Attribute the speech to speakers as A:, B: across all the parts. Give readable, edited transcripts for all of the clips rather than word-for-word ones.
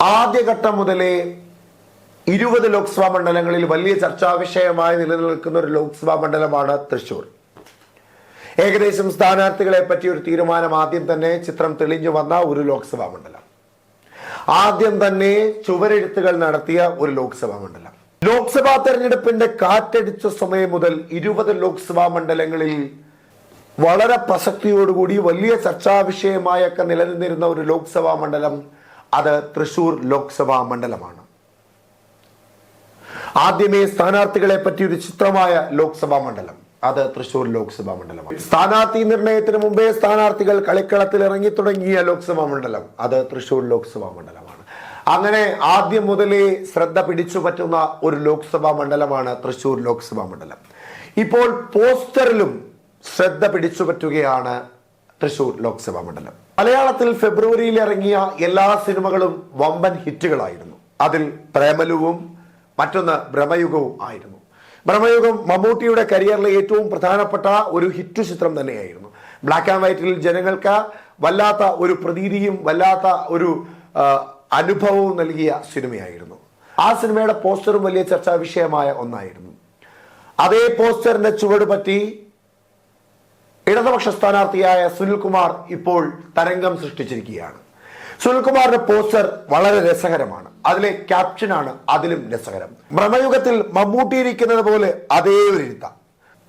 A: ആദ്യഘട്ടം മുതലേ 20 ലോക്സഭാ മണ്ഡലങ്ങളിൽ വലിയ ചർച്ചാ വിഷയമായി നിലനിൽക്കുന്ന ഒരു ലോക്സഭാ മണ്ഡലമാണ് തൃശൂർ. ഏകദേശം സ്ഥാനാർത്ഥികളെ പറ്റി ഒരു തീരുമാനം ആദ്യം തന്നെ ചിത്രം തെളിഞ്ഞു വന്ന ഒരു ലോക്സഭാ മണ്ഡലം, ആദ്യം തന്നെ ചുവരെഴുത്തുകൾ നടത്തിയ ഒരു ലോക്സഭാ മണ്ഡലം. ലോക്സഭാ തെരഞ്ഞെടുപ്പിന്റെ കാറ്റടിച്ച സമയം മുതൽ 20 ലോക്സഭാ മണ്ഡലങ്ങളിൽ വളരെ പ്രസക്തിയോടുകൂടി വലിയ ചർച്ചാ വിഷയമായൊക്കെ നിലനിന്നിരുന്ന ഒരു ലോക്സഭാ മണ്ഡലം അത് തൃശൂർ ലോക്സഭാ മണ്ഡലമാണ്. ആദ്യമേ സ്ഥാനാർത്ഥികളെ പറ്റി ഒരു ചിത്രമായ ലോക്സഭാ മണ്ഡലം അത് തൃശൂർ ലോക്സഭാ മണ്ഡലമാണ്. സ്ഥാനാർത്ഥി നിർണയത്തിന് മുമ്പേ സ്ഥാനാർത്ഥികൾ കളിക്കളത്തിൽ ഇറങ്ങി തുടങ്ങിയ ലോക്സഭാ മണ്ഡലം അത് തൃശൂർ ലോക്സഭാ മണ്ഡലമാണ്. അങ്ങനെ ആദ്യം മുതലേ ശ്രദ്ധ പിടിച്ചു പറ്റുന്ന ഒരു ലോക്സഭാ മണ്ഡലമാണ് തൃശൂർ ലോക്സഭാ മണ്ഡലം. ഇപ്പോൾ പോസ്റ്ററിലും ശ്രദ്ധ പിടിച്ചു പറ്റുകയാണ് തൃശൂർ ലോക്സഭാ മണ്ഡലം. മലയാളത്തിൽ ഫെബ്രുവരിയിൽ ഇറങ്ങിയ എല്ലാ സിനിമകളും വമ്പൻ ഹിറ്റുകളായിരുന്നു. അതിൽ പ്രേമലുവും മറ്റൊന്ന് ഭ്രമയുഗവും ആയിരുന്നു. ഭ്രമയുഗം മമ്മൂട്ടിയുടെ കരിയറിലെ ഏറ്റവും പ്രധാനപ്പെട്ട ഒരു ഹിറ്റ് ചിത്രം തന്നെയായിരുന്നു. ബ്ലാക്ക് ആൻഡ് വൈറ്റിൽ ജനങ്ങൾക്ക് വല്ലാത്ത ഒരു പ്രതീതിയും വല്ലാത്ത ഒരു അനുഭവവും നൽകിയ സിനിമയായിരുന്നു. ആ സിനിമയുടെ പോസ്റ്ററും വലിയ ചർച്ചാ വിഷയമായ ഒന്നായിരുന്നു. അതേ പോസ്റ്ററിന്റെ ചുവട് പറ്റി ഇടതുപക്ഷ സ്ഥാനാർത്ഥിയായ സുനിൽകുമാർ ഇപ്പോൾ തരംഗം സൃഷ്ടിച്ചിരിക്കുകയാണ്. സുനിൽകുമാറിന്റെ പോസ്റ്റർ വളരെ രസകരമാണ്. അതിലെ ക്യാപ്ഷനാണ് അതിലും രസകരം. ഭ്രമയുഗത്തിൽ മമ്മൂട്ടി ഇരിക്കുന്നത് പോലെ അതേ ഒരു എഴുത്ത.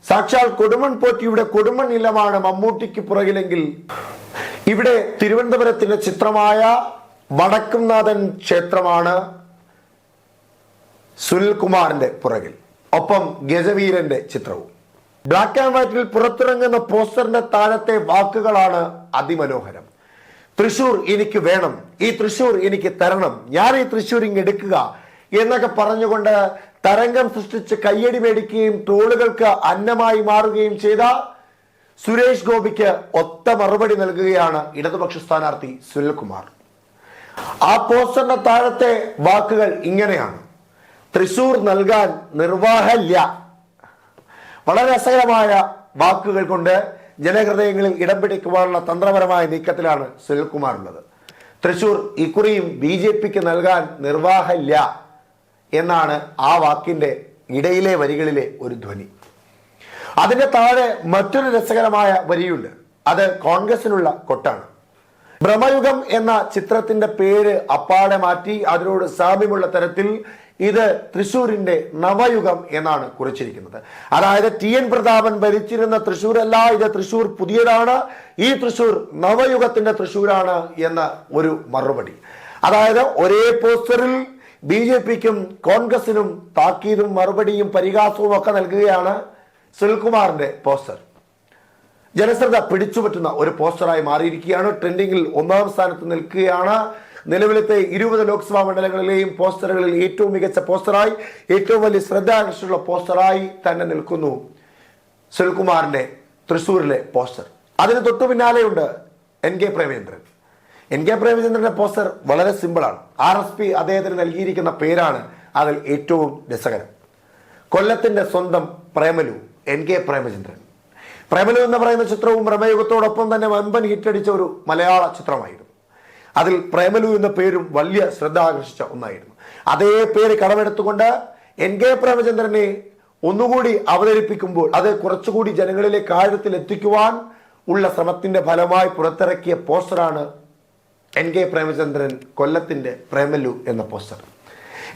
A: സാക്ഷാൽ കൊടുമൺ പോറ്റിയുടെ കൊടുമൺ ഇല്ലമാണ് മമ്മൂട്ടിക്ക് പുറകിലെങ്കിൽ ഇവിടെ തിരുവനന്തപുരത്തിന്റെ ചിത്രമായ വടക്കുംനാഥൻ ക്ഷേത്രമാണ് സുനിൽകുമാറിന്റെ പുറകിൽ, ഒപ്പം ഗജവീരന്റെ ചിത്രവും. ബ്ലാക്ക് ആൻഡ് വൈറ്റിൽ പുറത്തിറങ്ങുന്ന പോസ്റ്ററിന്റെ താഴത്തെ വാക്കുകളാണ് അതിമനോഹരം. തൃശൂർ എനിക്ക് വേണം, ഈ തൃശൂർ എനിക്ക് തരണം, ഞാൻ ഈ തൃശൂർ ഇങ്ങ് എടുക്കുക എന്നൊക്കെ പറഞ്ഞുകൊണ്ട് തരംഗം സൃഷ്ടിച്ച് കയ്യടി മേടിക്കുകയും ട്രോളുകൾക്ക് അന്നമായി മാറുകയും ചെയ്ത സുരേഷ് ഗോപിക്ക് ഒത്ത മറുപടി നൽകുകയാണ് ഇടതുപക്ഷ സ്ഥാനാർത്ഥി സുനിൽകുമാർ. ആ പോസ്റ്ററിന്റെ താഴത്തെ വാക്കുകൾ ഇങ്ങനെയാണ്: തൃശൂർ നൽകാൻ നിർവാഹമില്ല. വളരെ രസകരമായ വാക്കുകൾ കൊണ്ട് ജനഹൃദയങ്ങളിൽ ഇടം പിടിക്കുവാനുള്ള തന്ത്രപരമായ നീക്കത്തിലാണ് സുനിൽകുമാർ ഉള്ളത്. തൃശൂർ ഇക്കുറിയും BJPക്ക് നൽകാൻ നിർവാഹമില്ല എന്നാണ് ആ വാക്കിന്റെ ഇടയിലെ വരികളിലെ ഒരു ധ്വനി. അതിന്റെ താഴെ മറ്റൊരു രസകരമായ വരിയുണ്ട്. അത് കോൺഗ്രസിനുള്ള കൊട്ടാണ്. ഭ്രമയുഗം എന്ന ചിത്രത്തിന്റെ പേര് അപ്പാടെ മാറ്റി അതിനോട് സാമ്യമുള്ള തരത്തിൽ ഇത് തൃശൂരിന്റെ നവയുഗം എന്നാണ് കുറിച്ചിരിക്കുന്നത്. അതായത് TN പ്രതാപൻ ഭരിച്ചിരുന്ന തൃശൂരല്ല, ഇത് തൃശൂർ പുതിയതാണ്, ഈ തൃശൂർ നവയുഗത്തിന്റെ തൃശൂരാണ് എന്ന ഒരു മറുപടി. അതായത് ഒരേ പോസ്റ്ററിൽ BJPക്കും കോൺഗ്രസിനും താക്കീതും മറുപടിയും പരിഹാസവും ഒക്കെ നൽകുകയാണ് സുനിൽകുമാറിന്റെ പോസ്റ്റർ. ജനശ്രദ്ധ പിടിച്ചുപറ്റുന്ന ഒരു പോസ്റ്ററായി മാറിയിരിക്കുകയാണ്. ട്രെൻഡിങ്ങിൽ 1ാം സ്ഥാനത്ത് നിൽക്കുകയാണ്. നിലവിലത്തെ 20 ലോക്സഭാ മണ്ഡലങ്ങളിലെയും പോസ്റ്ററുകളിൽ ഏറ്റവും മികച്ച പോസ്റ്ററായി, ഏറ്റവും വലിയ ശ്രദ്ധ ആകർഷിച്ചുള്ള പോസ്റ്ററായി തന്നെ നിൽക്കുന്നു സുനിൽകുമാറിന്റെ തൃശൂരിലെ പോസ്റ്റർ. അതിന് തൊട്ടു പിന്നാലെയുണ്ട് NK പ്രേമചന്ദ്രൻ. NK പ്രേമചന്ദ്രന്റെ പോസ്റ്റർ വളരെ സിമ്പിളാണ്. RSP അദ്ദേഹത്തിന് നൽകിയിരിക്കുന്ന പേരാണ് അതിൽ ഏറ്റവും രസകരം. കൊല്ലത്തിന്റെ സ്വന്തം പ്രേമലു NK പ്രേമചന്ദ്രൻ. പ്രേമലു എന്ന് പറയുന്ന ചിത്രവും ഭ്രമയുഗത്തോടൊപ്പം തന്നെ വമ്പൻ ഹിറ്റടിച്ച ഒരു മലയാള ചിത്രമായിരുന്നു. അതിൽ പ്രേമലു എന്ന പേരും വലിയ ശ്രദ്ധ ആകർഷിച്ച ഒന്നായിരുന്നു. അതേ പേര് കടമെടുത്തുകൊണ്ട് NK പ്രേമചന്ദ്രനെ ഒന്നുകൂടി അവതരിപ്പിക്കുമ്പോൾ അത് കുറച്ചുകൂടി ജനങ്ങളിലേക്ക് ആഴത്തിൽ എത്തിക്കുവാൻ ഉള്ള ശ്രമത്തിന്റെ ഫലമായി പുറത്തിറക്കിയ പോസ്റ്ററാണ് NK പ്രേമചന്ദ്രൻ കൊല്ലത്തിന്റെ പ്രേമലു എന്ന പോസ്റ്റർ.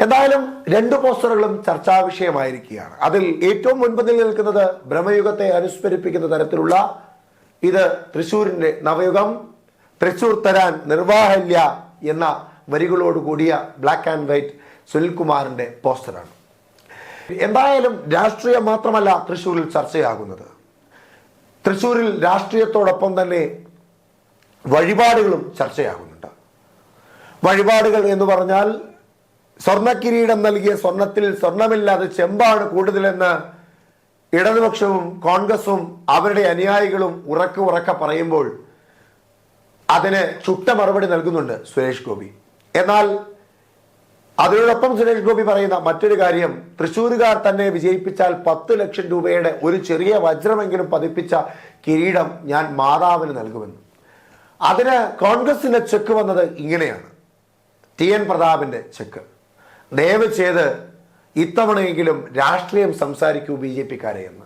A: എന്തായാലും 2 പോസ്റ്ററുകളും ചർച്ചാ വിഷയമായിരിക്കുകയാണ്. അതിൽ ഏറ്റവും മുൻപന്തിൽ നിൽക്കുന്നത് ഭ്രമയുഗത്തെ അനുസ്മരിപ്പിക്കുന്ന തരത്തിലുള്ള ഇത് തൃശൂരിന്റെ നവയുഗം, തൃശൂർ തരാൻ നിർവാഹമില്ല എന്ന വരികളോട് കൂടിയ ബ്ലാക്ക് ആൻഡ് വൈറ്റ് സുനിൽകുമാറിന്റെ പോസ്റ്ററാണ്. എന്തായാലും രാഷ്ട്രീയം മാത്രമല്ല തൃശൂരിൽ ചർച്ചയാകുന്നത്. തൃശൂരിൽ രാഷ്ട്രീയത്തോടൊപ്പം തന്നെ വഴിപാടുകളും ചർച്ചയാകുന്നുണ്ട്. വഴിപാടുകൾ എന്ന് പറഞ്ഞാൽ സ്വർണ്ണക്കിരീടം നൽകിയ സ്വർണത്തിൽ സ്വർണമില്ലാതെ ചെമ്പാണ് കൂടുതലെന്ന് ഇടതുപക്ഷവും കോൺഗ്രസും അവരുടെ അനുയായികളും ഉറക്കെ പറയുമ്പോൾ അതിന് ചുട്ട മറുപടി നൽകുന്നുണ്ട് സുരേഷ് ഗോപി. എന്നാൽ അതിനോടൊപ്പം സുരേഷ് ഗോപി പറയുന്ന മറ്റൊരു കാര്യം, തൃശ്ശൂരുകാർ തന്നെ വിജയിപ്പിച്ചാൽ 10 ലക്ഷം രൂപയുടെ ഒരു ചെറിയ വജ്രമെങ്കിലും പതിപ്പിച്ച കിരീടം ഞാൻ മാതാവിന് നൽകുമെന്ന്. അതിന് കോൺഗ്രസിന്റെ ചെക്ക് വന്നത് ഇങ്ങനെയാണ്: TN പ്രതാപിന്റെ ചെക്ക്. ദയവ് ചെയ്ത് ഇത്തവണയെങ്കിലും രാഷ്ട്രീയം സംസാരിക്കൂ BJP-ക്കാരെ എന്ന്.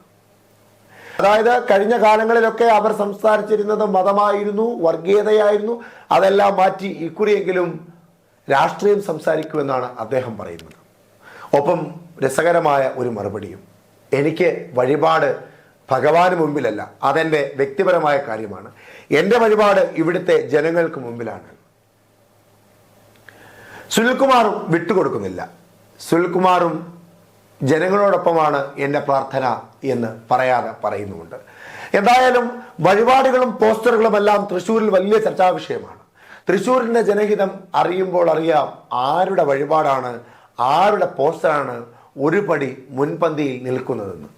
A: അതായത് കഴിഞ്ഞ കാലങ്ങളിലൊക്കെ അവർ സംസാരിച്ചിരുന്നത് മതമായിരുന്നു, വർഗീയതയായിരുന്നു. അതെല്ലാം മാറ്റി ഇക്കുറിയെങ്കിലും രാഷ്ട്രീയം സംസാരിക്കൂ എന്നാണ് അദ്ദേഹം പറയുന്നത്. ഒപ്പം രസകരമായ ഒരു മറുപടിയും, എനിക്ക് വഴിപാട് ഭഗവാന് മുമ്പിലല്ല, അതെൻ്റെ വ്യക്തിപരമായ കാര്യമാണ്, എൻ്റെ വഴിപാട് ഇവിടുത്തെ ജനങ്ങൾക്ക് മുമ്പിലാണ്. സുനിൽകുമാറും വിട്ടുകൊടുക്കുന്നില്ല. സുനിൽകുമാറും ജനങ്ങളോടൊപ്പമാണ് എൻ്റെ പ്രാർത്ഥന എന്ന് പറയാതെ പറയുന്നുമുണ്ട്. എന്തായാലും വഴിപാടുകളും പോസ്റ്ററുകളും എല്ലാം തൃശ്ശൂരിൽ വലിയ ചർച്ചാ വിഷയമാണ്. തൃശ്ശൂരിൻ്റെ ജനഹിതം അറിയുമ്പോൾ അറിയാം ആരുടെ വഴിപാടാണ്, ആരുടെ പോസ്റ്ററാണ് ഒരു പടി മുൻപന്തിയിൽ നിൽക്കുന്നതെന്ന്.